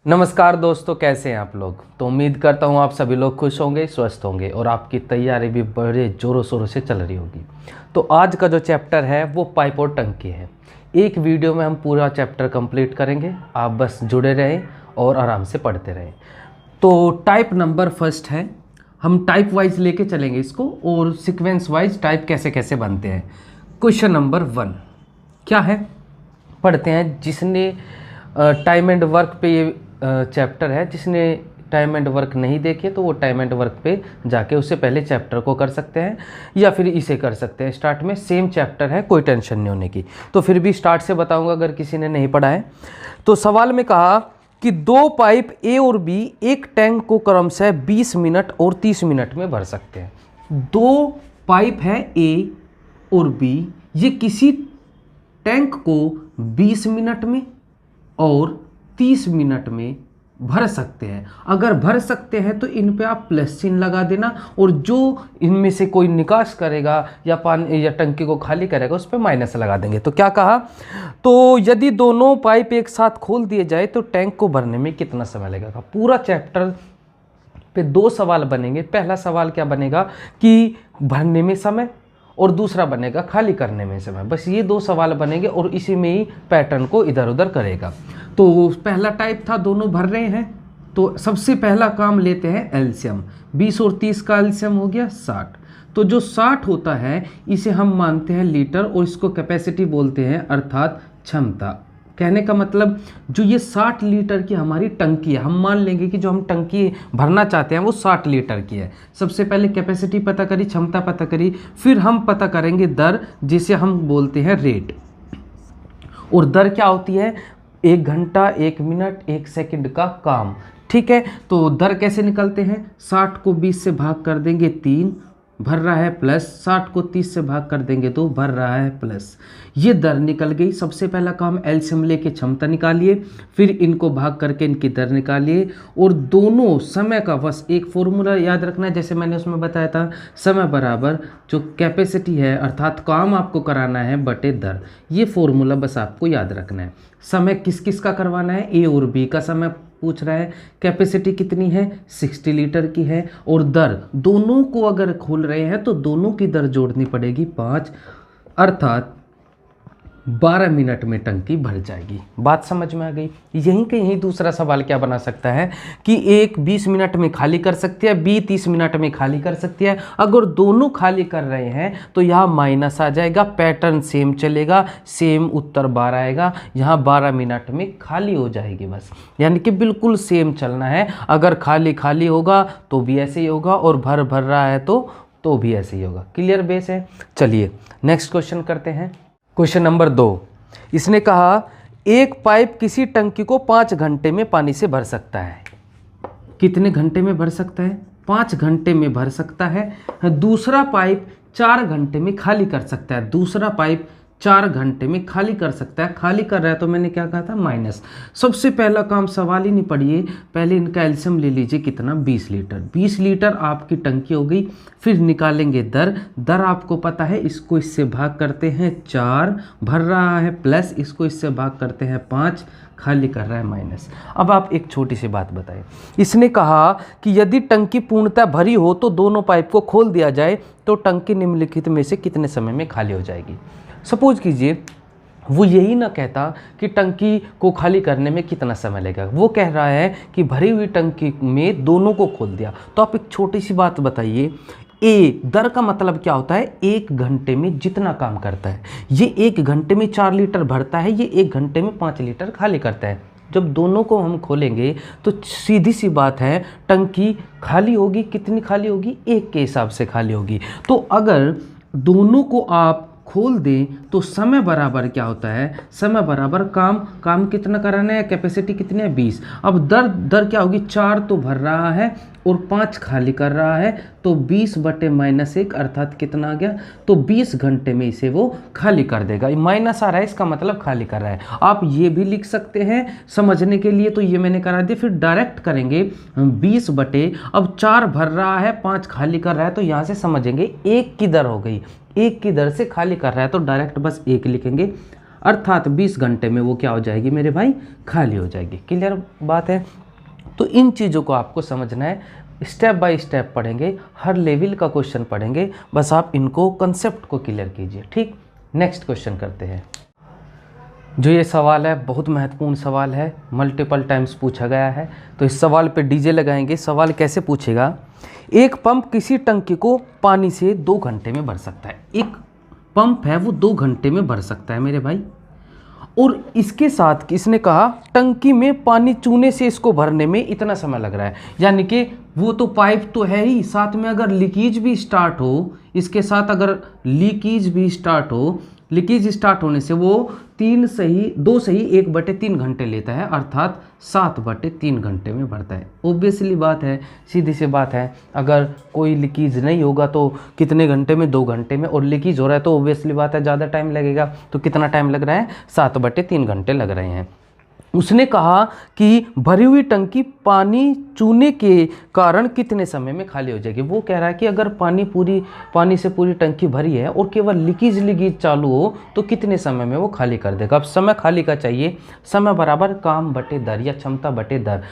नमस्कार दोस्तों, कैसे हैं आप लोग। तो उम्मीद करता हूं आप सभी लोग खुश होंगे, स्वस्थ होंगे और आपकी तैयारी भी बड़े ज़ोरों शोरों से चल रही होगी। तो आज का जो चैप्टर है वो पाइप और टंकी है। एक वीडियो में हम पूरा चैप्टर कंप्लीट करेंगे, आप बस जुड़े रहें और आराम से पढ़ते रहें। तो टाइप नंबर फर्स्ट है, हम टाइप वाइज लेके चलेंगे इसको और सीक्वेंस वाइज टाइप कैसे कैसे बनते हैं। क्वेश्चन नंबर 1 क्या है, पढ़ते हैं। जिसने टाइम एंड वर्क पे ये चैप्टर है, जिसने टाइम एंड वर्क नहीं देखे तो वो टाइम एंड वर्क पे जाके उससे पहले चैप्टर को कर सकते हैं या फिर इसे कर सकते हैं। स्टार्ट में सेम चैप्टर है, कोई टेंशन नहीं होने की। तो फिर भी स्टार्ट से बताऊंगा अगर किसी ने नहीं पढ़ा है। तो सवाल में कहा कि दो पाइप ए और बी एक टैंक को क्रमशः 20 मिनट और 30 मिनट में भर सकते हैं। दो पाइप है ए और बी, ये किसी टैंक को 20 मिनट में और 30 मिनट में भर सकते हैं। अगर भर सकते हैं तो इन पे आप प्लस चिन्ह लगा देना और जो इनमें से कोई निकास करेगा या पानी या टंकी को खाली करेगा उस पर माइनस लगा देंगे। तो क्या कहा, तो यदि दोनों पाइप एक साथ खोल दिए जाए तो टैंक को भरने में कितना समय लगेगा। पूरा चैप्टर पे 2 सवाल बनेंगे। पहला सवाल क्या बनेगा कि भरने में समय और दूसरा बनेगा खाली करने में समय। बस ये 2 सवाल बनेंगे और इसी में ही पैटर्न को इधर उधर करेगा। तो पहला टाइप था, दोनों भर रहे हैं। तो सबसे पहला काम लेते हैं एलसीएम। 20 और 30 का एलसीएम हो गया 60। तो जो 60 होता है इसे हम मानते हैं लीटर और इसको कैपेसिटी बोलते हैं, अर्थात क्षमता। कहने का मतलब जो ये 60 लीटर की हमारी टंकी है, हम मान लेंगे कि जो हम टंकी भरना चाहते हैं वो 60 लीटर की है। सबसे पहले कैपेसिटी पता करी, क्षमता पता करी, फिर हम पता करेंगे दर, जिसे हम बोलते हैं रेट। और दर क्या होती है, 1 घंटा 1 मिनट 1 सेकंड का काम। ठीक है, तो दर कैसे निकलते हैं, 60 को 20 से भाग कर देंगे 3, भर रहा है प्लस, 60 को 30 से भाग कर देंगे तो भर रहा है प्लस। ये दर निकल गई। सबसे पहला काम एलसीएम लेके क्षमता निकालिए, फिर इनको भाग करके इनकी दर निकालिए और दोनों समय का बस एक फॉर्मूला याद रखना है, जैसे मैंने उसमें बताया था, समय बराबर जो कैपेसिटी है अर्थात काम आपको कराना है बटे दर। ये फॉर्मूला बस आपको याद रखना है। समय किस किस का करवाना है, ए और बी का समय पूछ रहा है। कैपेसिटी कितनी है, 60 लीटर की है। और दर दोनों को अगर खोल रहे हैं तो दोनों की दर जोड़नी पड़ेगी 5, अर्थात 12 मिनट में टंकी भर जाएगी। बात समझ में आ गई। यहीं के यहीं दूसरा सवाल क्या बना सकता है कि एक 20 मिनट में खाली कर सकती है, बी 30 मिनट में खाली कर सकती है। अगर दोनों खाली कर रहे हैं तो यहाँ माइनस आ जाएगा, पैटर्न सेम चलेगा, सेम उत्तर 12 आएगा। यहाँ 12 मिनट में खाली हो जाएगी बस, यानी कि बिल्कुल सेम चलना है। अगर खाली खाली होगा तो भी ऐसे ही होगा और भर भर रहा है तो भी ऐसे ही होगा। क्लियर बेस है। चलिए नेक्स्ट क्वेश्चन करते हैं। क्वेश्चन नंबर 2, इसने कहा एक पाइप किसी टंकी को 5 घंटे में पानी से भर सकता है। कितने घंटे में भर सकता है, 5 घंटे में भर सकता है। दूसरा पाइप 4 घंटे में खाली कर सकता है। दूसरा पाइप 4 घंटे में खाली कर सकता है। खाली कर रहा है तो मैंने क्या कहा था, माइनस। सबसे पहला काम, सवाल ही नहीं पढ़िए, पहले इनका एलसीएम ले लीजिए। कितना, 20 लीटर। 20 लीटर आपकी टंकी हो गई। फिर निकालेंगे दर। दर आपको पता है, इसको इससे भाग करते हैं 4, भर रहा है प्लस, इसको इससे भाग करते हैं 5, खाली कर रहा है माइनस। अब आप एक छोटी सी बात बताएं। इसने कहा कि यदि टंकी पूर्णतः भरी हो तो दोनों पाइप को खोल दिया जाए तो टंकी निम्नलिखित में से कितने समय में खाली हो जाएगी। सपोज कीजिए वो यही ना कहता कि टंकी को खाली करने में कितना समय लगेगा, वो कह रहा है कि भरी हुई टंकी में दोनों को खोल दिया। तो आप एक छोटी सी बात बताइए, ए दर का मतलब क्या होता है, 1 घंटे में जितना काम करता है। ये 1 घंटे में 4 लीटर भरता है, ये 1 घंटे में 5 लीटर खाली करता है। जब दोनों को हम खोलेंगे तो सीधी सी बात है, टंकी खाली होगी। कितनी खाली होगी, 1 के हिसाब से खाली होगी। तो अगर दोनों को आप खोल दें तो समय बराबर क्या होता है, समय बराबर काम कितना कराना है, कैपेसिटी कितनी है, 20। अब दर क्या होगी, 4 तो भर रहा है और 5 खाली कर रहा है, तो 20 बटे -1 अर्थात कितना आ गया, तो 20 घंटे में इसे वो खाली कर देगा। माइनस आ रहा है, इसका मतलब खाली कर रहा है। आप ये भी लिख सकते हैं समझने के लिए, तो ये मैंने करा दिया। फिर डायरेक्ट करेंगे 20 बटे, अब 4 भर रहा है 5 खाली कर रहा है, तो यहाँ से समझेंगे 1 की दर हो गई, 1 की दर से खाली कर रहा है तो डायरेक्ट बस 1 लिखेंगे। अर्थात 20 घंटे में वो क्या हो जाएगी मेरे भाई, खाली हो जाएगी। क्लियर बात है। तो इन चीज़ों को आपको समझना है, स्टेप बाय स्टेप पढ़ेंगे, हर लेवल का क्वेश्चन पढ़ेंगे, बस आप इनको कंसेप्ट को क्लियर कीजिए। ठीक, नेक्स्ट क्वेश्चन करते हैं। जो ये सवाल है बहुत महत्वपूर्ण सवाल है, मल्टीपल टाइम्स पूछा गया है, तो इस सवाल पे डीजे लगाएंगे। सवाल कैसे पूछेगा, एक पंप किसी टंकी को पानी से 2 घंटे में भर सकता है। एक पंप है वो 2 घंटे में भर सकता है मेरे भाई, और इसके साथ इसने कहा टंकी में पानी चूने से इसको भरने में इतना समय लग रहा है। यानी कि वो तो पाइप तो है ही, साथ में अगर लीकेज भी स्टार्ट हो, इसके साथ अगर लीकेज भी स्टार्ट हो, लीकेज स्टार्ट होने से वो 2 सही 1/3 घंटे लेता है, अर्थात 7/3 घंटे में भरता है। ऑब्वियसली बात है, सीधी सी बात है, अगर कोई लीकेज नहीं होगा तो कितने घंटे में, 2 घंटे में, और लीकेज हो रहा है तो ऑब्वियसली बात है ज़्यादा टाइम लगेगा। तो कितना टाइम लग रहा है, 7/3 घंटे लग रहे हैं। उसने कहा कि भरी हुई टंकी पानी चूने के कारण कितने समय में खाली हो जाएगी। वो कह रहा है कि अगर पानी से पूरी टंकी भरी है और केवल लीकेज चालू हो तो कितने समय में वो खाली कर देगा। अब समय खाली का चाहिए, समय बराबर काम बटे दर या क्षमता बटे दर।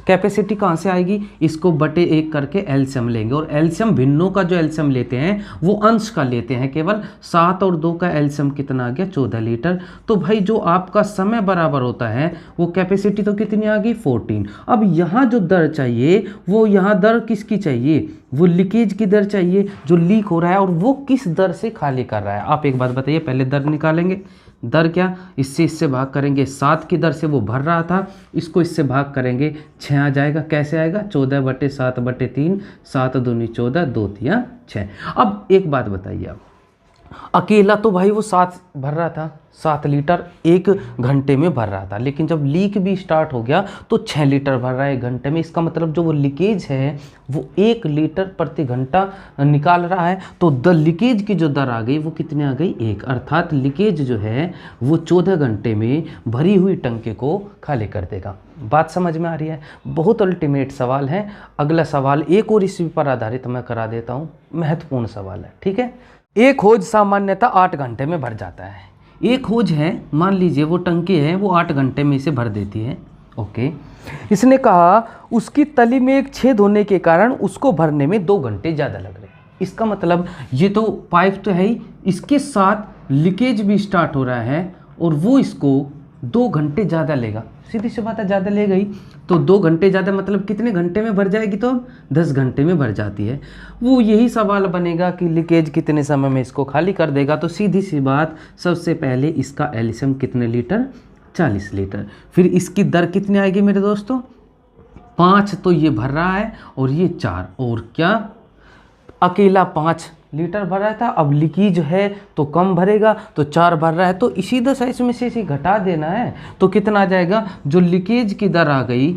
कैपेसिटी कहाँ से आएगी, इसको बटे 1 करके एलसीएम लेंगे, और एलसीएम भिन्नों का जो एलसीएम लेते हैं वो अंश का लेते हैं केवल। 7 और 2 का एलसीएम कितना आ गया, 14 लीटर। तो भाई जो आपका समय बराबर होता है वो कैपेसिटी तो कितनी आ गई, 14। अब यहाँ जो दर चाहिए वो यहाँ दर किसकी चाहिए, वो लीकेज की दर चाहिए, जो लीक हो रहा है और वो किस दर से खाली कर रहा है। आप एक बात बताइए, पहले दर निकालेंगे। दर क्या, इससे भाग करेंगे, 7 की दर से वो भर रहा था, इसको इससे भाग करेंगे, 6 आ जाएगा। कैसे आएगा, 14/7/3, 7 दूनी 14, 2 तिया 6। अब एक बात बताइए, आप अकेला तो भाई वो 7 भर रहा था, 7 लीटर 1 घंटे में भर रहा था, लेकिन जब लीक भी स्टार्ट हो गया तो 6 लीटर भर रहा है 1 घंटे में। इसका मतलब जो वो लीकेज है वो 1 लीटर प्रति घंटा निकाल रहा है। तो द लीकेज की जो दर आ गई वो कितने आ गई, 1, अर्थात लीकेज जो है वो 14 घंटे में भरी हुई टंकी को खाली कर देगा। बात समझ में आ रही है, बहुत अल्टीमेट सवाल है। अगला सवाल एक और इसी पर आधारित मैं करा देता हूँ, महत्वपूर्ण सवाल है, ठीक है। एक होज सामान्यतः 8 घंटे में भर जाता है। एक होज है, मान लीजिए वो टंकी है, वो 8 घंटे में इसे भर देती है। ओके, इसने कहा उसकी तली में एक छेद होने के कारण उसको भरने में 2 घंटे ज़्यादा लग रहे हैं। इसका मतलब ये तो पाइप तो है ही, इसके साथ लीकेज भी स्टार्ट हो रहा है और वो इसको 2 घंटे ज़्यादा लेगा। सीधी सी बात है, ज़्यादा ले गई तो 2 घंटे ज़्यादा मतलब कितने घंटे में भर जाएगी, तो 10 घंटे में भर जाती है। वो यही सवाल बनेगा कि लीकेज कितने समय में इसको खाली कर देगा। तो सीधी सी बात, सबसे पहले इसका एलसीएम कितने लीटर, 40 लीटर। फिर इसकी दर कितनी आएगी मेरे दोस्तों, 5 तो ये भर रहा है और ये 4, और क्या अकेला 5 लीटर भर रहा था, अब लीकेज है तो कम भरेगा, तो 4 भर रहा है, तो इसी दशा इसमें से इसे घटा देना है। तो कितना आ जाएगा, जो लीकेज की दर आ गई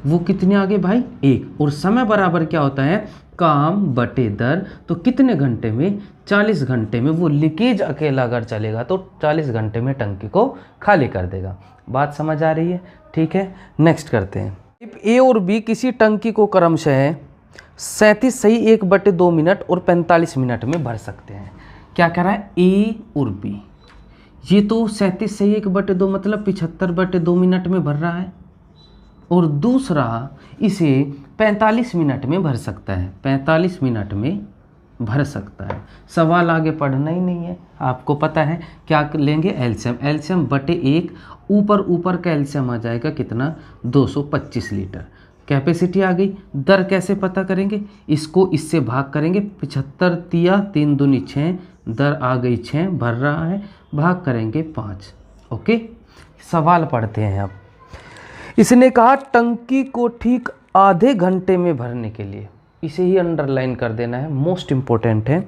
वो कितनी आ गई भाई, 1, और समय बराबर क्या होता है, काम बटे दर। तो कितने घंटे में, 40 घंटे में वो लीकेज अकेला अगर चलेगा तो 40 घंटे में टंकी को खाली कर देगा। बात समझ आ रही है, ठीक है। नेक्स्ट करते हैं। ए और बी किसी टंकी को क्रमशः 37 सही 1/2 मिनट और 45 मिनट में भर सकते हैं। क्या कह रहा है, ए और बी, ये तो 37 सही 1/2 मतलब 75/2 मिनट में भर रहा है, और दूसरा इसे 45 मिनट में भर सकता है, 45 मिनट में भर सकता है। सवाल आगे पढ़ना ही नहीं है, आपको पता है क्या लेंगे, एलसीएम, एलसीएम बटे 1, ऊपर का एलसीएम आ जाएगा कितना, 225 लीटर। कैपेसिटी आ गई, दर कैसे पता करेंगे, इसको इससे भाग करेंगे, 75 तिया 3 दूनी 6, दर आ गई 6, भर रहा है, भाग करेंगे 5। ओके, सवाल पढ़ते हैं अब। इसने कहा टंकी को ठीक आधे घंटे में भरने के लिए, इसे ही अंडरलाइन कर देना है, मोस्ट इम्पोर्टेंट है।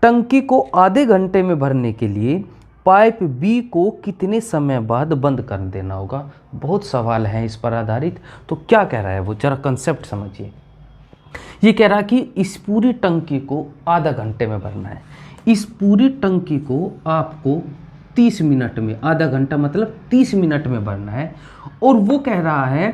टंकी को आधे घंटे में भरने के लिए पाइप बी को कितने समय बाद बंद कर देना होगा। बहुत सवाल हैं इस पर आधारित। तो क्या कह रहा है वो, जरा कंसेप्ट समझिए। ये कह रहा है कि इस पूरी टंकी को आधा घंटे में भरना है। इस पूरी टंकी को आपको 30 मिनट में, आधा घंटा मतलब 30 मिनट में भरना है। और वो कह रहा है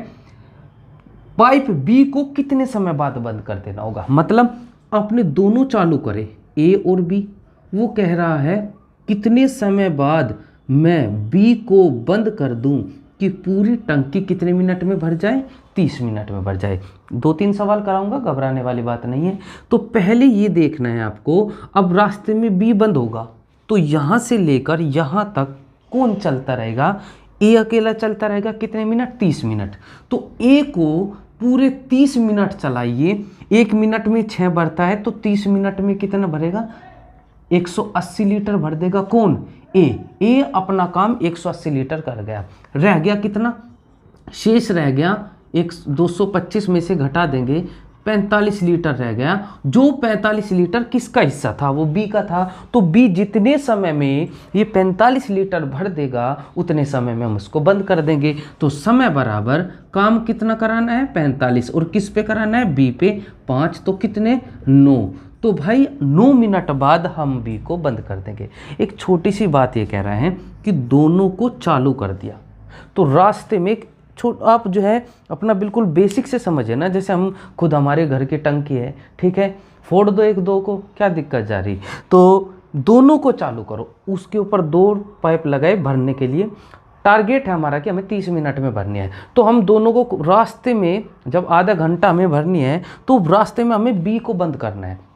पाइप बी को कितने समय बाद बंद कर देना होगा, मतलब आपने दोनों चालू करे, ए और बी। वो कह रहा है कितने समय बाद मैं बी को बंद कर दूं कि पूरी टंकी कितने मिनट में भर जाए, 30 मिनट में भर जाए। 2-3 सवाल कराऊंगा, घबराने वाली बात नहीं है। तो पहले ये देखना है आपको, अब रास्ते में बी बंद होगा तो यहाँ से लेकर यहाँ तक कौन चलता रहेगा, ए अकेला चलता रहेगा। कितने मिनट, 30 मिनट। तो ए को पूरे 30 मिनट चलाइए। 1 मिनट में 6 भरता है तो 30 मिनट में कितना भरेगा, 180 लीटर भर देगा। कौन, ए अपना काम 180 लीटर कर गया। रह गया कितना, शेष रह गया 225 में से घटा देंगे 45 लीटर रह गया। जो 45 लीटर किसका हिस्सा था, वो बी का था। तो बी जितने समय में ये 45 लीटर भर देगा उतने समय में हम उसको बंद कर देंगे। तो समय बराबर काम कितना कराना है, 45, और किस पे कराना है, बी पे 5, तो कितने, 9। तो भाई 9 मिनट बाद हम बी को बंद कर देंगे। एक छोटी सी बात ये कह रहे हैं कि दोनों को चालू कर दिया तो रास्ते में आप जो है अपना बिल्कुल बेसिक से समझे ना, जैसे हम खुद हमारे घर की टंकी है, ठीक है, फोड़ दो एक दो को, क्या दिक्कत जा रही, तो दोनों को चालू करो। उसके ऊपर 2 पाइप लगाए भरने के लिए। टारगेट है हमारा कि हमें 30 मिनट में भरनी है। तो हम दोनों को रास्ते में, जब आधा घंटा हमें भरनी है तो रास्ते में हमें बी को बंद करना है।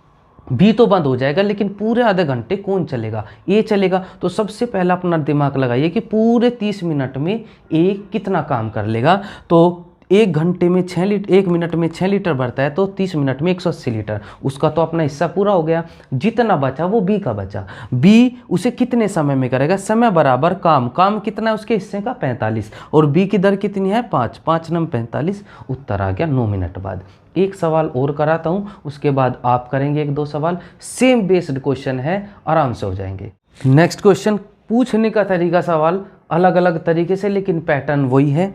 बी तो बंद हो जाएगा लेकिन पूरे आधे घंटे कौन चलेगा, ए चलेगा। तो सबसे पहला अपना दिमाग लगाइए कि पूरे 30 मिनट में ए कितना काम कर लेगा। तो 1 घंटे में 6 लीटर, 1 मिनट में 6 लीटर भरता है तो 30 मिनट में 180 लीटर, उसका तो अपना हिस्सा पूरा हो गया। जितना बचा वो बी का बचा। बी उसे कितने समय में करेगा, समय बराबर काम कितना है उसके हिस्से का, 45, और बी की दर कितनी है, 5, 5 नम 45, उत्तर आ गया 9 मिनट बाद। एक सवाल और कराता हूँ, उसके बाद आप करेंगे 1-2 सवाल, सेम बेस्ड क्वेश्चन है, आराम से हो जाएंगे। नेक्स्ट क्वेश्चन, पूछने का तरीका सवाल अलग अलग तरीके से लेकिन पैटर्न वही है।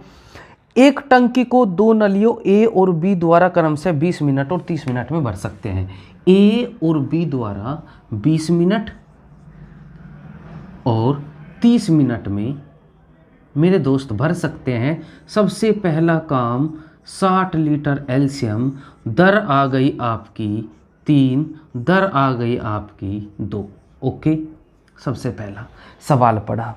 एक टंकी को 2 नलियों ए और बी द्वारा क्रम से 20 मिनट और 30 मिनट में भर सकते हैं। ए और बी द्वारा 20 मिनट और 30 मिनट में मेरे दोस्त भर सकते हैं। सबसे पहला काम 60 लीटर एल्शियम, दर आ गई आपकी 3, दर आ गई आपकी 2। ओके, सबसे पहला सवाल पढ़ा।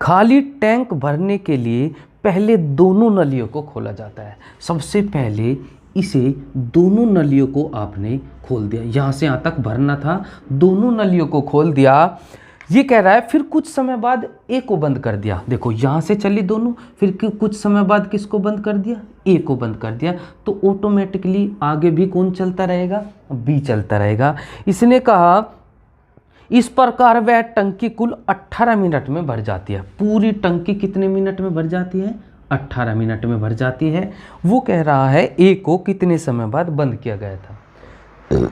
खाली टैंक भरने के लिए पहले दोनों नलियों को खोला जाता है। सबसे पहले इसे दोनों नलियों को आपने खोल दिया, यहाँ से यहाँ तक भरना था, दोनों नलियों को खोल दिया। ये कह रहा है फिर कुछ समय बाद ए को बंद कर दिया। देखो यहाँ से चली दोनों, फिर कुछ समय बाद किसको बंद कर दिया, ए को बंद कर दिया। तो ऑटोमेटिकली आगे भी कौन चलता रहेगा, बी चलता रहेगा। इसने कहा इस प्रकार वह टंकी कुल 18 मिनट में भर जाती है। पूरी टंकी कितने मिनट में भर जाती है, 18 मिनट में भर जाती है। वो कह रहा है ए को कितने समय बाद बंद किया गया था।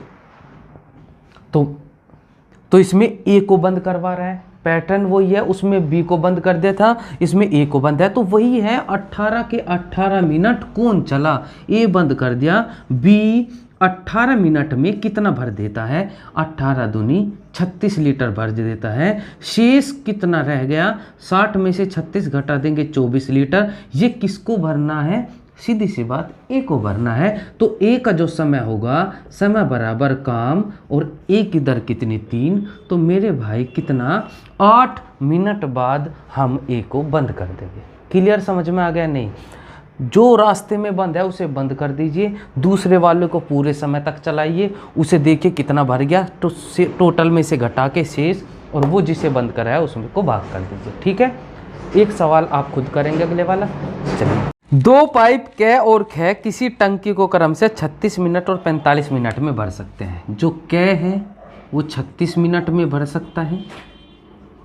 तो इसमें ए को बंद करवा रहा है, पैटर्न वही है, उसमें बी को बंद कर दिया था, इसमें ए को बंद है। तो वही है 18 के 18 मिनट कौन चला, ए बंद कर दिया। बी 18 मिनट में कितना भर देता है, 18 दूनी 36 लीटर भर देता है। शेष कितना रह गया, 60 में से 36 घटा देंगे 24 लीटर। ये किसको भरना है, सीधी सी बात, ए को भरना है। तो ए का जो समय होगा, समय बराबर काम, और ए की दर कितनी, 3। तो मेरे भाई कितना, 8 मिनट बाद हम ए को बंद कर देंगे। क्लियर, समझ में आ गया नहीं। जो रास्ते में बंद है उसे बंद कर दीजिए, दूसरे वाले को पूरे समय तक चलाइए, उसे देखिए कितना भर गया, तो टोटल में से घटा के शेष, और वो जिसे बंद कराया उसमें को भाग कर दीजिए। ठीक है, एक सवाल आप खुद करेंगे अगले वाला। चलिए, 2 पाइप कै और ख किसी टंकी को क्रम से 36 मिनट और 45 मिनट में भर सकते हैं। जो कै है वो 36 मिनट में भर सकता है,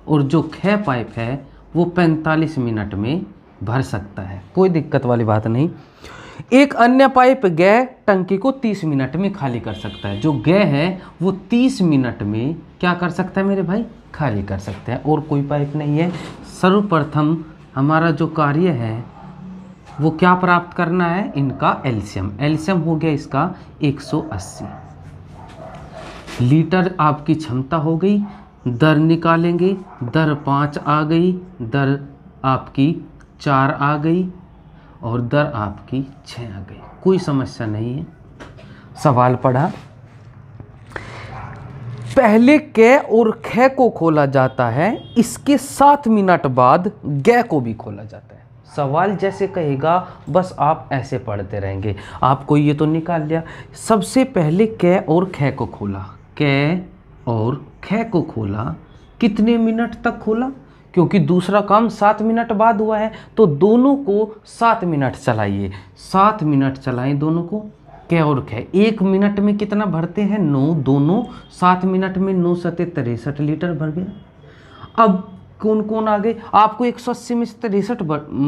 और जो ख पाइप है वो 45 मिनट में भर सकता है, कोई दिक्कत वाली बात नहीं। एक अन्य पाइप गै टंकी को 30 मिनट में खाली कर सकता है। जो गै है वो 30 मिनट में क्या कर सकता है मेरे भाई, खाली कर सकते हैं, और कोई पाइप नहीं है। सर्वप्रथम हमारा जो कार्य है वो क्या प्राप्त करना है, इनका एल्शियम। एल्शियम हो गया इसका 180 लीटर, आपकी क्षमता हो गई। दर निकालेंगे, दर 5 आ गई, दर आपकी 4 आ गई, और दर आपकी 6 आ गई। कोई समस्या नहीं है। सवाल पढ़ा, पहले कै और ख को खोला जाता है, इसके 7 मिनट बाद गै को भी खोला जाता है। सवाल जैसे कहेगा बस आप ऐसे पढ़ते रहेंगे। आपको ये तो निकाल लिया, सबसे पहले कै और ख को खोला, कै और ख को खोला, कितने मिनट तक खोला, क्योंकि दूसरा काम 7 मिनट बाद हुआ है तो दोनों को 7 मिनट चलाइए, 7 मिनट चलाएं दोनों को। कै और ख 1 मिनट में कितना भरते हैं 9, दोनों 7 मिनट में 9 सते 63 लीटर भर गया। अब कौन कौन आ गए, आपको 180 में से 63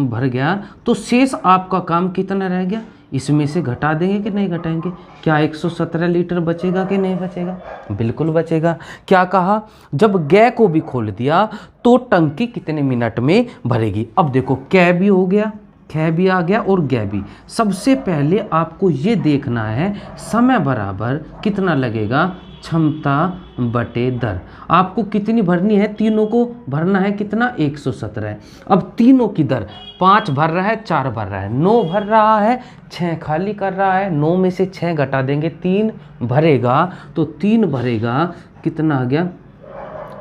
भर गया तो शेष आपका काम कितना रह गया, इसमें से घटा देंगे कि नहीं घटाएंगे। क्या 117 लीटर बचेगा कि नहीं बचेगा, बिल्कुल बचेगा। क्या कहा, जब गै को भी खोल दिया तो टंकी कितने मिनट में भरेगी। अब देखो कै भी हो गया, ख भी आ गया और गै भी। सबसे पहले आपको ये देखना है समय बराबर कितना लगेगा, क्षमता बटे दर। आपको कितनी भरनी है, तीनों को भरना है कितना 117 है। अब तीनों की दर 5 भर रहा है, 4 भर रहा है, 9 भर रहा है, 6 खाली कर रहा है, 9 में से 6 घटा देंगे, 3 भरेगा तो 3 भरेगा कितना आ गया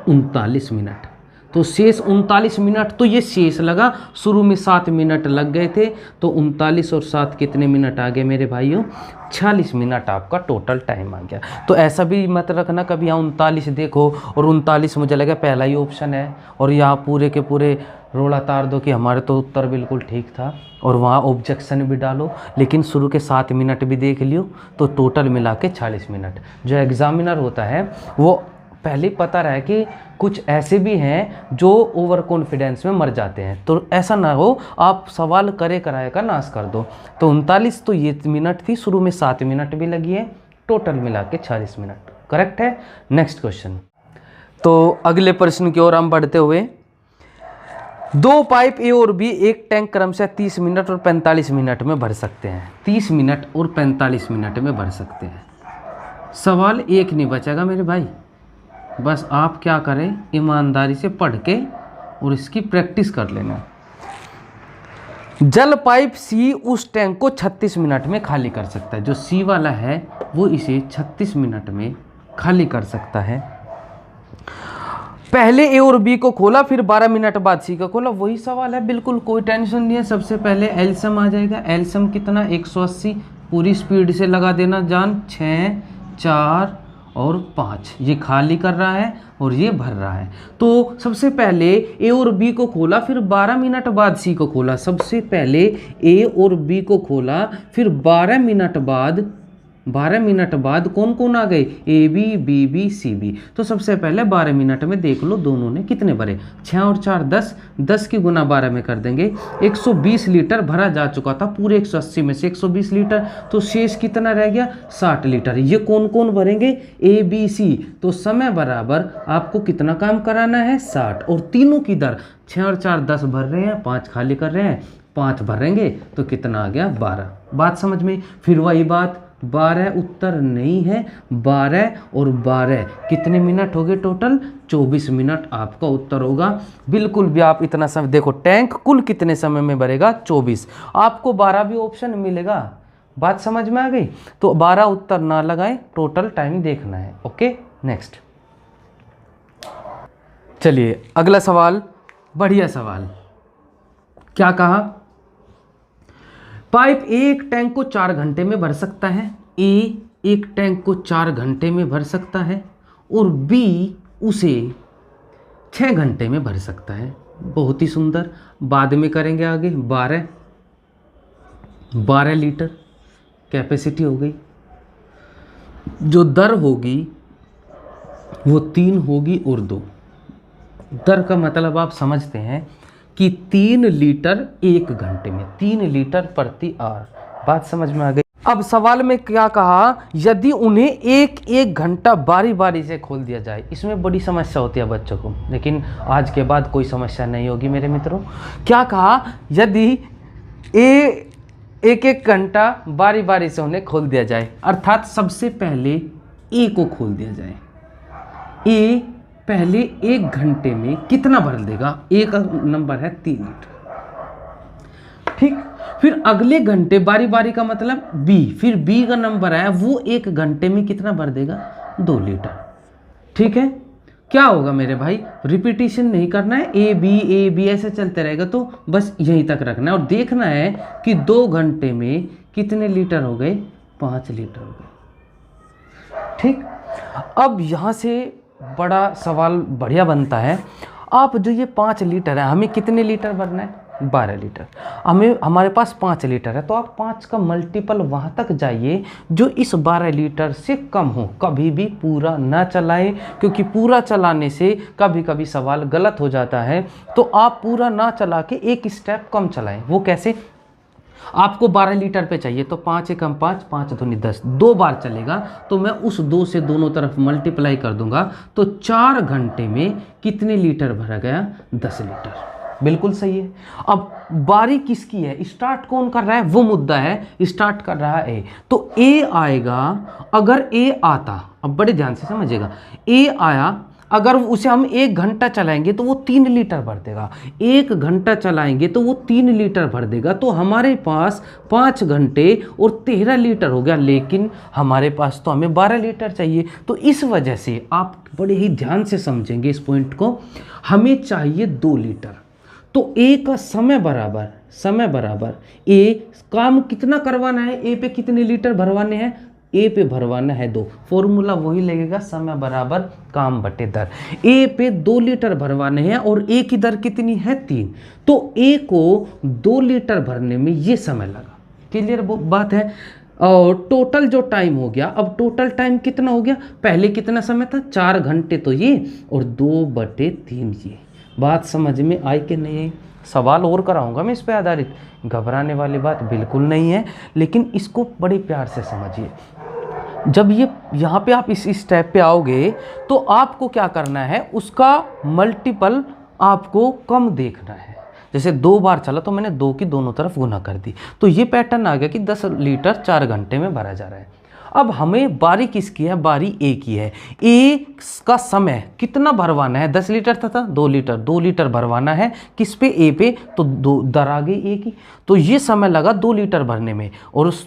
39 मिनट। तो शेष 39 मिनट, तो ये शेष लगा, शुरू में 7 मिनट लग गए थे तो 39 और 7 कितने मिनट आ गए मेरे भाइयों, 46 मिनट आपका टोटल टाइम आ गया। तो ऐसा भी मत रखना कभी यहाँ 39 देखो और 39 मुझे लगा पहला ही ऑप्शन है और यहाँ पूरे के पूरे रोड़ा तार दो कि हमारे तो उत्तर बिल्कुल ठीक था और वहाँ ऑब्जेक्शन भी डालो, लेकिन शुरू के 7 मिनट भी देख लियो तो टोटल मिला के 40 मिनट। जो एग्जामिनर होता है वो पहले पता रहे कि कुछ ऐसे भी हैं जो ओवर कॉन्फिडेंस में मर जाते हैं, तो ऐसा ना हो आप सवाल करे कराए का नाश कर दो। तो 39 तो ये मिनट थी, शुरू में 7 मिनट भी लगी है, टोटल मिला के 40 मिनट करेक्ट है। नेक्स्ट क्वेश्चन, तो अगले प्रश्न की ओर हम बढ़ते हुए, 2 पाइप ए और बी एक टैंक क्रमशः 30 मिनट और 45 मिनट में भर सकते हैं, 30 मिनट और 45 मिनट में भर सकते हैं। सवाल एक नहीं बचेगा मेरे भाई, बस आप क्या करें ईमानदारी से पढ़ के और इसकी प्रैक्टिस कर लेना। जल पाइप सी उस टैंक को 36 मिनट में खाली कर सकता है, जो सी वाला है वो इसे 36 मिनट में खाली कर सकता है। पहले ए और बी को खोला, फिर 12 मिनट बाद सी को खोला, वही सवाल है, बिल्कुल कोई टेंशन नहीं है। सबसे पहले एलसीएम आ जाएगा, एलसीएम कितना 180, पूरी स्पीड से लगा देना जान, 6 4 और 5, ये खाली कर रहा है और ये भर रहा है। तो सबसे पहले ए और बी को खोला, फिर 12 मिनट बाद सी को खोला। सबसे पहले ए और बी को खोला, फिर 12 मिनट बाद कौन कौन आ गए, A B B B C B. तो सबसे पहले 12 मिनट में देख लो दोनों ने कितने भरे, 6 और 4 10, 10 की गुना 12 में कर देंगे, 120 लीटर भरा जा चुका था पूरे 180 में से 120 लीटर, तो शेष कितना रह गया 60 लीटर। ये कौन कौन भरेंगे, ए बी सी। तो समय बराबर आपको कितना काम कराना है 60, और तीनों की दर 6 और 4 10 भर रहे हैं, 5 खाली कर रहे हैं, 5 भरेंगे तो कितना आ गया 12। बात समझ में। फिर वही बात 12 उत्तर नहीं है, 12 और 12 कितने मिनट हो गए टोटल 24 मिनट आपका उत्तर होगा। बिल्कुल भी आप इतना समय देखो, टैंक कुल कितने समय में भरेगा 24, आपको 12 भी ऑप्शन मिलेगा। बात समझ में आ गई। तो 12 उत्तर ना लगाएं, टोटल टाइम देखना है। ओके नेक्स्ट, चलिए अगला सवाल, बढ़िया सवाल। क्या कहा, पाइप ए एक टैंक को 4 घंटे में भर सकता है, ए एक टैंक को 4 घंटे में भर सकता है और बी उसे 6 घंटे में भर सकता है। बहुत ही सुंदर, बाद में करेंगे आगे। 12 लीटर कैपेसिटी हो गई, जो दर होगी वो 3 होगी और 2। दर का मतलब आप समझते हैं कि 3 लीटर 1 घंटे में, 3 लीटर प्रति आवर। बात समझ में आ गई। अब सवाल में क्या कहा, यदि उन्हें एक घंटा बारी बारी से खोल दिया जाए। इसमें बड़ी समस्या होती है बच्चों को, लेकिन आज के बाद कोई समस्या नहीं होगी मेरे मित्रों। क्या कहा, यदि एक घंटा बारी बारी से उन्हें खोल दिया जाए, अर्थात सबसे पहले ए को खोल दिया जाए। ए पहले 1 घंटे में कितना भर देगा, ए का नंबर है 3 लीटर, ठीक। फिर अगले घंटे बारी बारी का मतलब बी, फिर बी का नंबर है वो 1 घंटे में कितना भर देगा 2 लीटर, ठीक है, क्या होगा मेरे भाई, रिपीटिशन नहीं करना है, ए बी ऐसे चलते रहेगा, तो बस यहीं तक रखना है और देखना है कि 2 घंटे में कितने लीटर हो गए, 5 लीटर हो गए। ठीक, अब यहाँ से बड़ा सवाल बढ़िया बनता है, आप जो ये 5 लीटर है, हमें कितने लीटर भरना है, 12 लीटर, हमारे पास 5 लीटर है, तो आप 5 का मल्टीपल वहाँ तक जाइए जो इस 12 लीटर से कम हो। कभी भी पूरा ना चलाएं, क्योंकि पूरा चलाने से कभी कभी सवाल गलत हो जाता है। तो आप पूरा ना चला के एक स्टेप कम चलाएं। वो कैसे, आपको 12 लीटर पे चाहिए तो 5 एकम 5, 5 दूनी 10, 2 बार चलेगा, तो मैं उस 2 से दोनों तरफ मल्टीप्लाई कर दूंगा, तो 4 घंटे में कितने लीटर भरा गया, 10 लीटर। बिल्कुल सही है। अब बारी किसकी है, स्टार्ट कौन कर रहा है, वो मुद्दा है, स्टार्ट कर रहा है ए, तो ए आएगा। अगर ए आता, अब बड़े ध्यान से समझिएगा, ए आया, अगर उसे हम 1 घंटा चलाएंगे तो वो 3 लीटर भर देगा, 1 घंटा चलाएंगे तो वो 3 लीटर भर देगा, तो हमारे पास 5 घंटे और 13 लीटर हो गया, लेकिन हमारे पास तो हमें 12 लीटर चाहिए। तो इस वजह से आप बड़े ही ध्यान से समझेंगे इस पॉइंट को, हमें चाहिए 2 लीटर, तो ए का समय बराबर ए, काम कितना करवाना है, ए पे कितने लीटर भरवाने हैं, ए पे भरवाना है 2, फॉर्मूला वही लगेगा, समय बराबर काम बटे दर। ए पे 2 लीटर भरवाने हैं और ए की दर कितनी है, 3, तो ए को 2 लीटर भरने में ये समय लगा। क्लियर बात है। और टोटल जो टाइम हो गया, अब टोटल टाइम कितना हो गया, पहले कितना समय था, 4 घंटे तो ये, और 2/3 ये। बात समझ में आई कि नहीं? सवाल और कराऊंगा मैं इस पे आधारित, घबराने वाली बात बिल्कुल नहीं है, लेकिन इसको बड़े प्यार से समझिए। जब ये यहाँ पे आप इस स्टेप पे आओगे तो आपको क्या करना है, उसका मल्टीपल आपको कम देखना है। जैसे 2 बार चला तो मैंने 2 की दोनों तरफ गुना कर दी, तो ये पैटर्न आ गया कि 10 लीटर 4 घंटे में भरा जा रहा है। अब हमें बारी किसकी है, बारी ए की है। ए का समय कितना भरवाना है, 10 लीटर था 2 लीटर, 2 लीटर भरवाना है किस पे, ए पे, तो 2 दर आ गई ए की, तो ये समय लगा 2 लीटर भरने में, और उस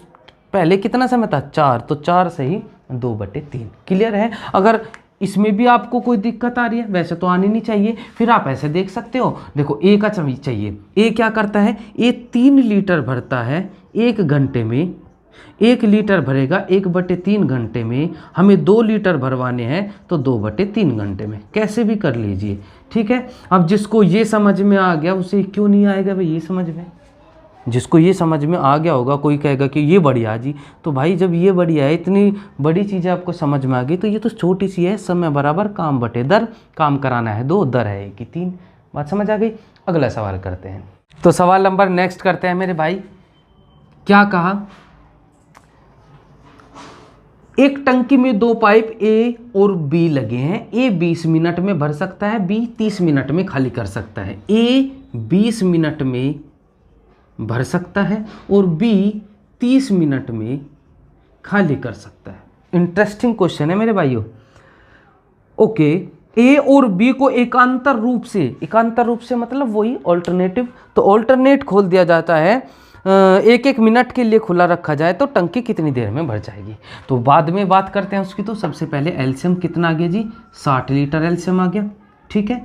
पहले कितना समय था, 4, तो 4 से ही 2/3। क्लियर है। अगर इसमें भी आपको कोई दिक्कत आ रही है, वैसे तो आनी नहीं चाहिए, फिर आप ऐसे देख सकते हो, देखो ए का चाहिए, ए क्या करता है, ए 3 लीटर भरता है 1 घंटे में, 1 लीटर भरेगा 1/3 घंटे में, हमें 2 लीटर भरवाने हैं तो 2/3 घंटे में, कैसे भी कर लीजिए। ठीक है। अब जिसको ये समझ में आ गया उसे क्यों नहीं आएगा भाई ये समझ में, जिसको ये समझ में आ गया होगा, कोई कहेगा कि ये बढ़िया जी, तो भाई जब ये बढ़िया है, इतनी बड़ी चीज़ें आपको समझ में आ गई, तो ये तो छोटी सी है, समय बराबर काम बटे दर, काम कराना है 2, दर है 1 की 3। बात समझ आ गई। अगला सवाल करते हैं, तो सवाल नंबर नेक्स्ट करते हैं मेरे भाई। क्या कहा, एक टंकी में 2 पाइप ए और बी लगे हैं, ए 20 मिनट में भर सकता है, बी 30 मिनट में खाली कर सकता है। ए 20 मिनट में भर सकता है और बी 30 मिनट में खाली कर सकता है। इंटरेस्टिंग क्वेश्चन है मेरे भाइयों। ओके, ए और बी को एकांतर रूप से मतलब वही ऑल्टरनेटिव, तो ऑल्टरनेट खोल दिया जाता है, 1-1 मिनट के लिए खुला रखा जाए तो टंकी कितनी देर में भर जाएगी। तो बाद में बात करते हैं उसकी। तो सबसे पहले एलसीएम कितना आ गया जी, 60 लीटर एलसीएम आ गया। ठीक है।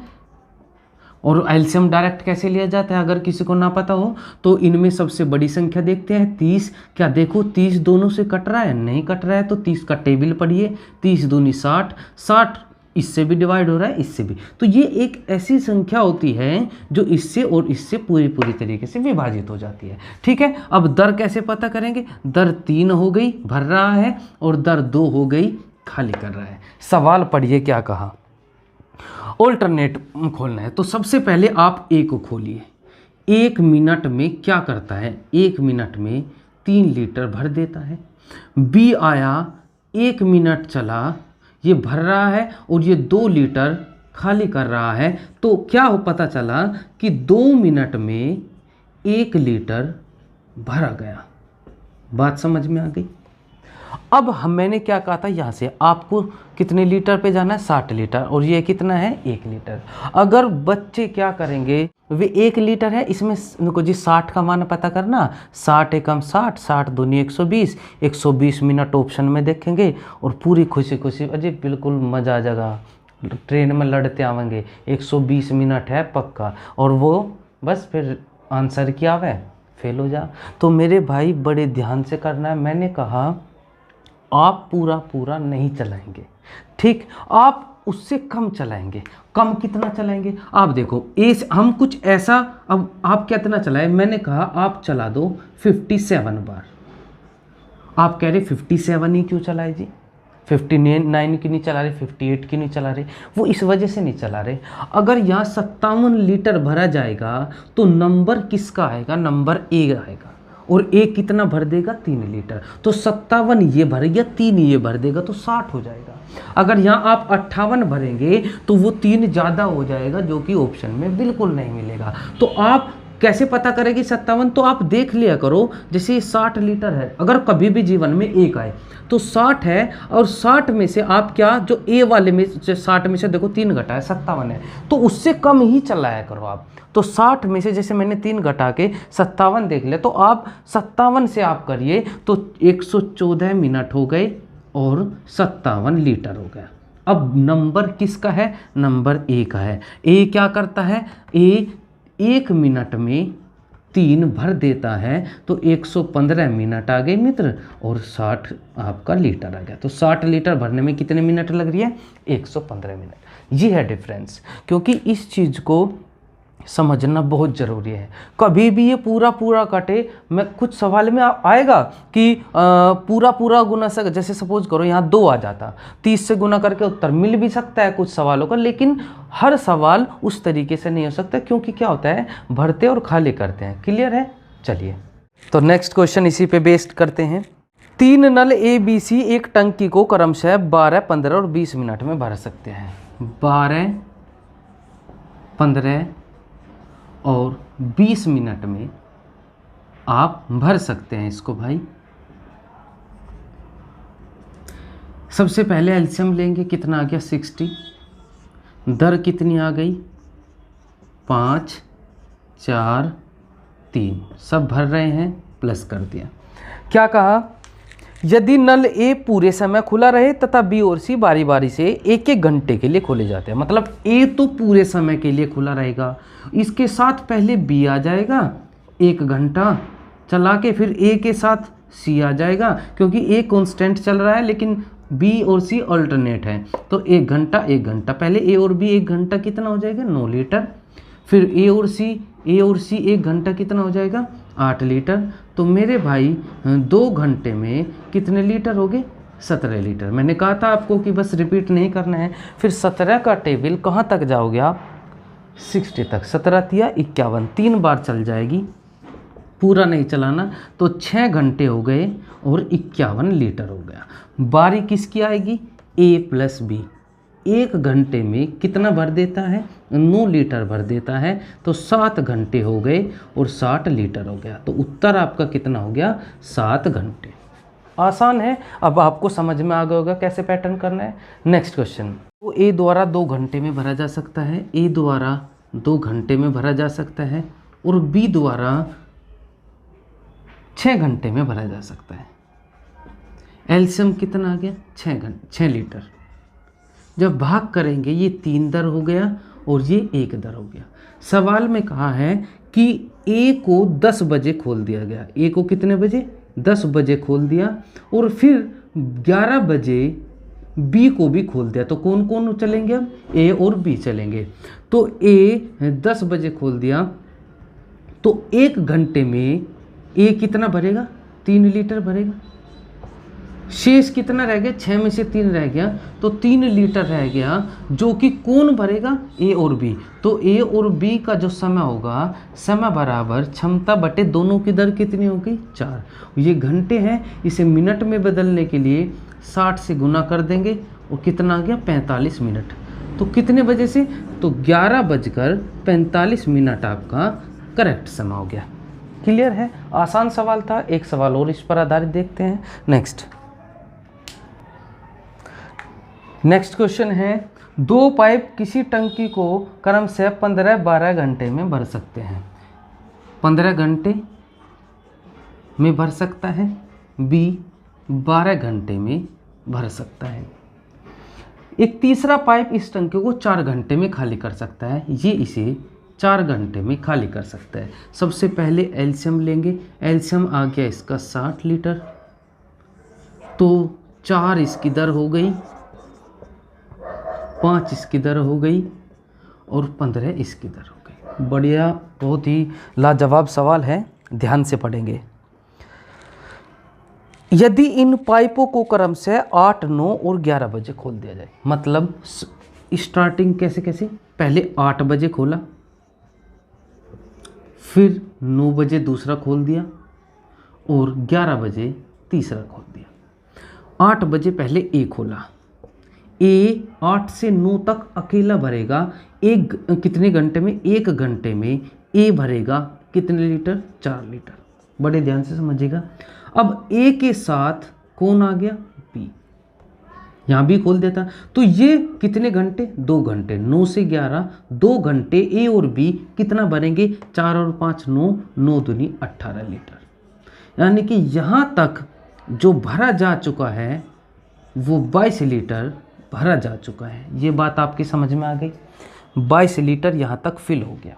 और एलसीएम डायरेक्ट कैसे लिया जाता है, अगर किसी को ना पता हो तो इनमें सबसे बड़ी संख्या देखते हैं 30। क्या देखो 30 दोनों से कट रहा है, नहीं कट रहा है, तो 30 का टेबल पढ़िए, 30 दूनी 60, 60 इससे भी डिवाइड हो रहा है, इससे भी, तो ये एक ऐसी संख्या होती है जो इससे और इससे पूरी तरीके से विभाजित हो जाती है। ठीक है। अब दर कैसे पता करेंगे, दर 3 हो गई भर रहा है और दर 2 हो गई खाली कर रहा है। सवाल पढ़िए क्या कहा, ऑल्टरनेट खोलना है, तो सबसे पहले आप ए को खोलिए। 1 मिनट में क्या करता है, 1 मिनट में 3 लीटर भर देता है। बी आया, 1 मिनट चला, ये भर रहा है और ये 2 लीटर खाली कर रहा है, तो क्या हो पता चला कि 2 मिनट में 1 लीटर भरा गया। बात समझ में आ गई। अब मैंने क्या कहा था, यहाँ से आपको कितने लीटर पे जाना है, 60 लीटर, और ये कितना है 1 लीटर। अगर बच्चे क्या करेंगे, वे 1 लीटर है, इसमें देखो जी 60 का मान पता करना, 60 एकम 60, 60 दूनी 120, 120 मिनट ऑप्शन में देखेंगे और पूरी खुशी खुशी, अजी बिल्कुल मज़ा आ जाएगा, ट्रेन में लड़ते आवेंगे, 120 मिनट है पक्का, और वो बस फिर आंसर क्या है, फेल हो जा। तो मेरे भाई बड़े ध्यान से करना है। मैंने कहा आप पूरा पूरा नहीं चलाएंगे, ठीक, आप उससे कम चलाएंगे। कम कितना चलाएंगे, आप देखो हम कुछ ऐसा, अब आप कितना चलाए, मैंने कहा आप चला दो 57 बार। आप कह रहे 57 ही क्यों चलाए जी, 59 की नहीं चला रहे, 58 की नहीं चला रहे, वो इस वजह से नहीं चला रहे। अगर यहाँ 57 लीटर भरा जाएगा तो नंबर किसका आएगा, नंबर ए आएगा, और ए कितना भर देगा, 3 लीटर। तो 57 ये भर गया, 3 ये भर देगा, तो 60 हो जाएगा। अगर यहाँ आप 58 भरेंगे तो वो 3 ज़्यादा हो जाएगा, जो कि ऑप्शन में बिल्कुल नहीं मिलेगा। तो आप कैसे पता करेंगे 57, तो आप देख लिया करो, जैसे 60 लीटर है, अगर कभी भी जीवन में एक आए तो 60 है, और 60 में से आप क्या, जो ए वाले में 60 में से देखो 3 घटा है, 57 है, तो उससे कम ही चलाया करो आप। तो 60 में से जैसे मैंने 3 घटा के 57 देख लिया, तो आप 57 से आप करिए तो 114 मिनट हो गए और 57 लीटर हो गया। अब नंबर किसका है, नंबर ए का है। ए क्या करता है, ए 1 मिनट में 3 भर देता है, तो 115 मिनट आ गए मित्र, और 60 आपका लीटर आ गया। तो 60 लीटर भरने में कितने मिनट लग रही है, 115 मिनट। ये है डिफरेंस, क्योंकि इस चीज़ को समझना बहुत ज़रूरी है। कभी भी ये पूरा पूरा कटे, मैं कुछ सवाल में आएगा कि पूरा पूरा गुना सक, जैसे सपोज करो यहाँ 2 आ जाता, 30 से गुना करके उत्तर मिल भी सकता है कुछ सवालों का, लेकिन हर सवाल उस तरीके से नहीं हो सकता, क्योंकि क्या होता है, भरते और खाली करते हैं। क्लियर है, चलिए तो नेक्स्ट क्वेश्चन इसी पे बेस्ड करते हैं। 3 नल ABC एक टंकी को क्रमशः 12, 15 और 20 मिनट में भर सकते हैं। 12, 15 और 20 मिनट में आप भर सकते हैं इसको भाई। सबसे पहले एलसीएम लेंगे, कितना आ गया 60, दर कितनी आ गई 5, 4, 3, सब भर रहे हैं, प्लस कर दिया। क्या कहा, यदि नल ए पूरे समय खुला रहे तथा बी और सी बारी बारी से 1-1 घंटे के लिए खोले जाते हैं, मतलब ए तो पूरे समय के लिए खुला रहेगा, इसके साथ पहले बी आ जाएगा 1 घंटा चला के, फिर ए के साथ सी आ जाएगा, क्योंकि ए कांस्टेंट चल रहा है लेकिन बी और सी अल्टरनेट है, तो 1 घंटा 1 घंटा, पहले ए और बी 1 घंटा कितना हो जाएगा 9 लीटर, फिर ए और सी 1 घंटा कितना हो जाएगा 8 लीटर। तो मेरे भाई 2 घंटे में कितने लीटर हो गए 17 लीटर। मैंने कहा था आपको कि बस रिपीट नहीं करना है। फिर 17 का टेबल कहाँ तक जाओगे आप, 60 तक, 17 या 51, 3 बार चल जाएगी, पूरा नहीं चलाना। तो 6 घंटे हो गए और 51 लीटर हो गया। बारी किसकी आएगी, ए प्लस बी। 1 घंटे में कितना भर देता है 9 लीटर भर देता है, तो 7 घंटे हो गए और 60 लीटर हो गया। तो उत्तर आपका कितना हो गया 7 घंटे। आसान है, अब आपको समझ में आ गया होगा कैसे पैटर्न करना है। नेक्स्ट क्वेश्चन, तो ए द्वारा 2 घंटे में भरा जा सकता है, ए द्वारा 2 घंटे में भरा जा सकता है, और बी द्वारा 6 घंटे में भरा जा सकता है। एलसीएम कितना आ गया 6 लीटर। जब भाग करेंगे ये 3 दर हो गया और ये 1 दर हो गया। सवाल में कहा है कि ए को 10 बजे खोल दिया गया, ए को कितने बजे 10 बजे खोल दिया, और फिर 11 बजे बी को भी खोल दिया। तो कौन कौन चलेंगे, अब ए और बी चलेंगे। तो ए 10 बजे खोल दिया, तो 1 घंटे में ए कितना भरेगा 3 लीटर भरेगा। शेष कितना रह गया, 6 में से 3 रह गया, तो 3 लीटर रह गया, जो कि कौन भरेगा ए और बी। तो ए और बी का जो समय होगा, समय बराबर क्षमता बटे दोनों की दर कितनी होगी 4। ये घंटे हैं, इसे मिनट में बदलने के लिए 60 से गुना कर देंगे, और कितना आ गया 45 मिनट। तो कितने बजे से, तो 11:45 आपका करेक्ट समय हो गया। क्लियर है, आसान सवाल था। एक सवाल और इस पर आधारित देखते हैं। नेक्स्ट क्वेश्चन है, 2 पाइप किसी टंकी को क्रमशः 15-12 घंटे में भर सकते हैं। 15 घंटे में भर सकता है, बी 12 घंटे में भर सकता है। एक तीसरा पाइप इस टंकी को 4 घंटे में खाली कर सकता है, ये इसे 4 घंटे में खाली कर सकता है। सबसे पहले एलसीएम लेंगे, एलसीएम आ गया इसका 60 लीटर, तो 4 इसकी दर हो गई, 5 इसकी दर हो गई और 15 इसकी दर हो गई। बढ़िया, बहुत ही लाजवाब सवाल है, ध्यान से पढ़ेंगे। यदि इन पाइपों को क्रम से 8, 9 और 11 बजे खोल दिया जाए, मतलब स्टार्टिंग कैसे कैसे, पहले 8 बजे खोला, फिर 9 बजे दूसरा खोल दिया और 11 बजे तीसरा खोल दिया। 8 बजे पहले ए खोला, ए 8 से 9 तक अकेला भरेगा, एक कितने घंटे में, 1 घंटे में ए भरेगा कितने लीटर, 4 लीटर। बड़े ध्यान से समझिएगा। अब ए के साथ कौन आ गया, बी, यहाँ भी खोल देता, तो ये कितने घंटे, 2 घंटे, 9 से 11, 2 घंटे ए और बी कितना भरेंगे, 4 और 5 9, 9 दूनी 18 लीटर। यानी कि यहाँ तक जो भरा जा चुका है वो 22 लीटर भरा जा चुका है। ये बात आपकी समझ में आ गई, 22 लीटर यहाँ तक फिल हो गया।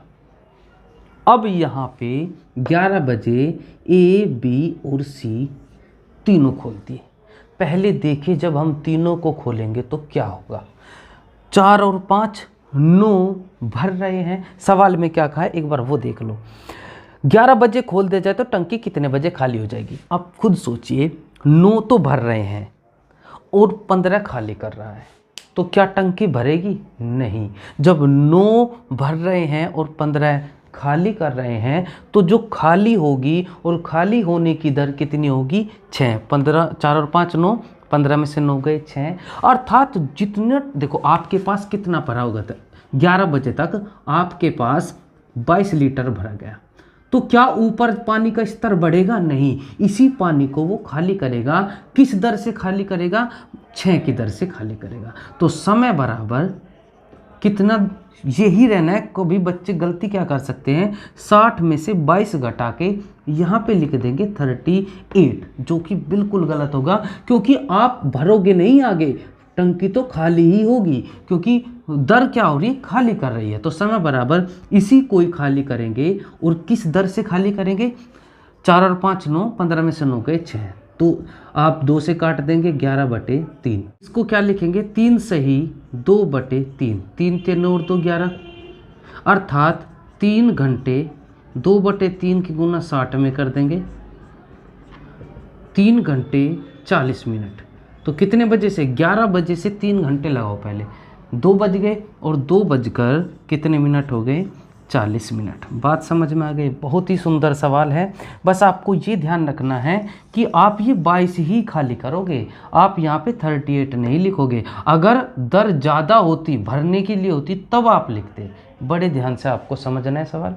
अब यहाँ पे 11 बजे ए, बी और सी तीनों खोल दिए। पहले देखिए जब हम तीनों को खोलेंगे तो क्या होगा, 4 और 5 9 भर रहे हैं। सवाल में क्या कहा है एक बार वो देख लो। 11 बजे खोल दिया जाए तो टंकी कितने बजे खाली हो जाएगी, आप खुद सोचिए। 9 तो भर रहे हैं और 15 खाली कर रहा है, तो क्या टंकी भरेगी, नहीं। जब 9 भर रहे हैं और 15 खाली कर रहे हैं तो जो खाली होगी और खाली होने की दर कितनी होगी, 6। 15, 4 और 5 9, 15 में से 9 गए 6, अर्थात जितने, देखो आपके पास कितना भरा होगा, 11 बजे तक आपके पास 22 लीटर भरा गया, तो क्या ऊपर पानी का स्तर बढ़ेगा, नहीं। इसी पानी को वो खाली करेगा, किस दर से खाली करेगा, 6 की दर से खाली करेगा। तो समय बराबर कितना, यही रहना है। कभी बच्चे गलती क्या कर सकते हैं, 60 में से 22 घटा के यहाँ पे लिख देंगे 38, जो कि बिल्कुल गलत होगा, क्योंकि आप भरोगे नहीं आगे, टंकी तो खाली ही होगी, क्योंकि दर क्या हो रही है, खाली कर रही है। तो समय बराबर इसी को ही खाली करेंगे, और किस दर से खाली करेंगे, 4 और 5 9, 15 में से 9 गए 6, तो आप 2 से काट देंगे, 11/3। इसको क्या लिखेंगे, 3 सही 2/3, 3 3 9 और 2 11, अर्थात 3 घंटे 2/3 की गुना 60 में कर देंगे, 3 घंटे 40 मिनट। तो कितने बजे से, 11 बजे से 3 घंटे लगाओ, पहले 2 बज गए और 2 बजकर कितने मिनट हो गए, 40 मिनट। बात समझ में आ गई। बहुत ही सुंदर सवाल है। बस आपको ये ध्यान रखना है कि आप ये 22 ही खाली करोगे, आप यहाँ पे 38 नहीं लिखोगे। अगर दर ज़्यादा होती, भरने के लिए होती, तब आप लिखते। बड़े ध्यान से आपको समझना है सवाल।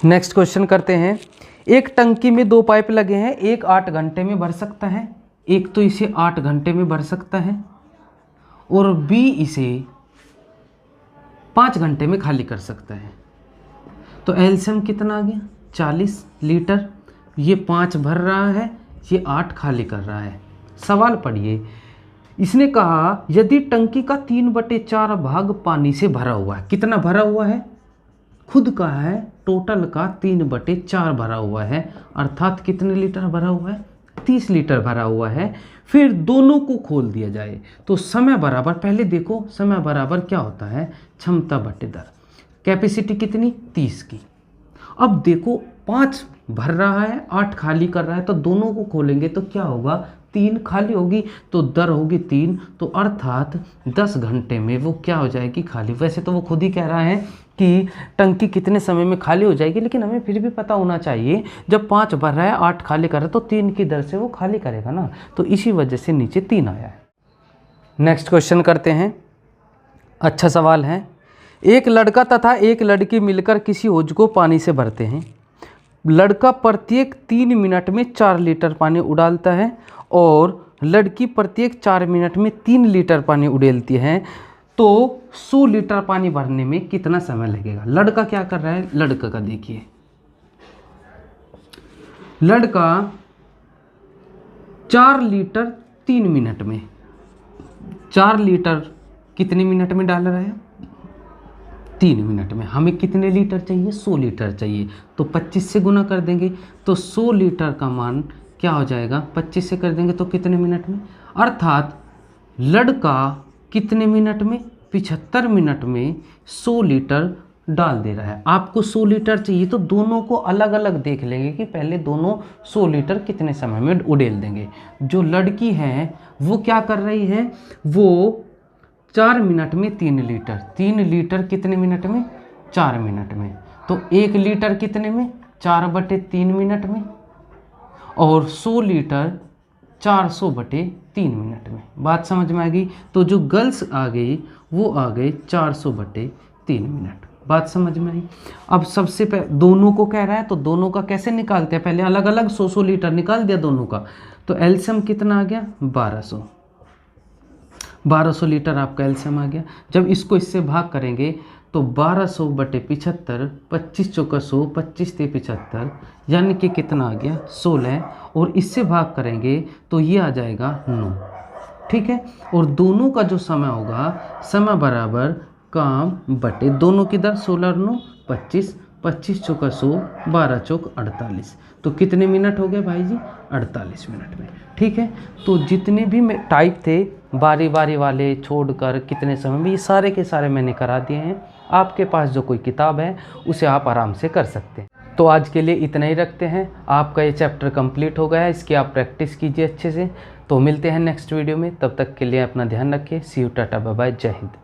नेक्स्ट क्वेश्चन करते हैं। एक टंकी में 2 पाइप लगे हैं, एक 8 घंटे में भर सकता है, एक तो इसे 8 घंटे में भर सकता है और बी इसे 5 घंटे में खाली कर सकता है। तो एलसीएम कितना आ गया, 40 लीटर। ये 5 भर रहा है, ये 8 खाली कर रहा है। सवाल पढ़िए, इसने कहा यदि टंकी का 3/4 भाग पानी से भरा हुआ है, कितना भरा हुआ है, खुद का है, टोटल का 3/4 भरा हुआ है, अर्थात कितने लीटर भरा हुआ है, 30 लीटर भरा हुआ है। फिर दोनों को खोल दिया जाए तो समय बराबर, पहले देखो समय बराबर क्या होता है, क्षमता बटे दर। कैपेसिटी कितनी, 30 की। अब देखो 5 भर रहा है, 8 खाली कर रहा है, तो दोनों को खोलेंगे तो क्या होगा, 3 खाली होगी, तो दर होगी 3, तो अर्थात 10 घंटे में वो क्या हो जाएगी, खाली। वैसे तो वो खुद ही कह रहा है कि टंकी कितने समय में खाली हो जाएगी, लेकिन हमें फिर भी पता होना चाहिए, जब 5 भर रहा है, 8 खाली कर रहा है, तो 3 की दर से वो खाली करेगा ना, तो इसी वजह से नीचे 3 आया है। नेक्स्ट क्वेश्चन करते हैं। अच्छा सवाल है। एक लड़का तथा एक लड़की मिलकर किसी हौज को पानी से भरते हैं। लड़का प्रत्येक 3 मिनट में 4 लीटर पानी उड़ालता है और लड़की प्रत्येक 4 मिनट में 3 लीटर पानी उड़ेलती है, तो 100 लीटर पानी भरने में कितना समय लगेगा। लड़का क्या कर रहा है, लड़का का देखिए, लड़का 4 लीटर 3 मिनट में। 4 लीटर कितने मिनट में डाल रहे हैं? 3 मिनट में। हमें कितने लीटर चाहिए? 100 लीटर चाहिए। तो 25 से गुना कर देंगे तो 100 लीटर का मान क्या हो जाएगा? 25 से कर देंगे तो कितने मिनट में? अर्थात लड़का कितने मिनट में? 75 मिनट में 100 लीटर डाल दे रहा है। आपको 100 लीटर चाहिए तो दोनों को अलग अलग देख लेंगे कि पहले दोनों 100 लीटर कितने समय में उड़ेल देंगे। जो लड़की है वो क्या कर रही है? वो 4 मिनट में 3 लीटर। 3 लीटर कितने मिनट में? 4 मिनट में। तो 1 लीटर कितने में? 4/3 मिनट में। और 100 लीटर 400/3 मिनट में। बात समझ में आ गई? तो जो गर्ल्स आ गई वो आ गई 400/3 मिनट। बात समझ में आई? अब सबसे पहले दोनों को कह रहा है तो दोनों का कैसे निकालते हैं? पहले अलग अलग 100 लीटर निकाल दिया दोनों का। तो एलसीएम कितना आ गया? 1200 लीटर आपका एलसीएम आ गया। जब इसको इससे भाग करेंगे तो 1200/75, 25 चौका 100, 25 ते 75, यानी कि कितना आ गया? 16। और इससे भाग करेंगे तो ये आ जाएगा 9। ठीक है। और दोनों का जो समय होगा, समय बराबर काम बटे दोनों की दर। 16 और 9 25, 25 चौका 100, 12 चौक 48। तो कितने मिनट हो गए भाई जी? 48 मिनट में। ठीक है। तो जितने भी टाइप थे बारी बारी वाले छोड़कर कितने समय में, ये सारे के सारे मैंने करा दिए हैं। आपके पास जो कोई किताब है उसे आप आराम से कर सकते हैं। तो आज के लिए इतना ही रखते हैं। आपका ये चैप्टर कंप्लीट हो गया है, इसकी आप प्रैक्टिस कीजिए अच्छे से। तो मिलते हैं नेक्स्ट वीडियो में, तब तक के लिए अपना ध्यान रखिए। सी यू, टाटा, बाय बाय, जय हिंद।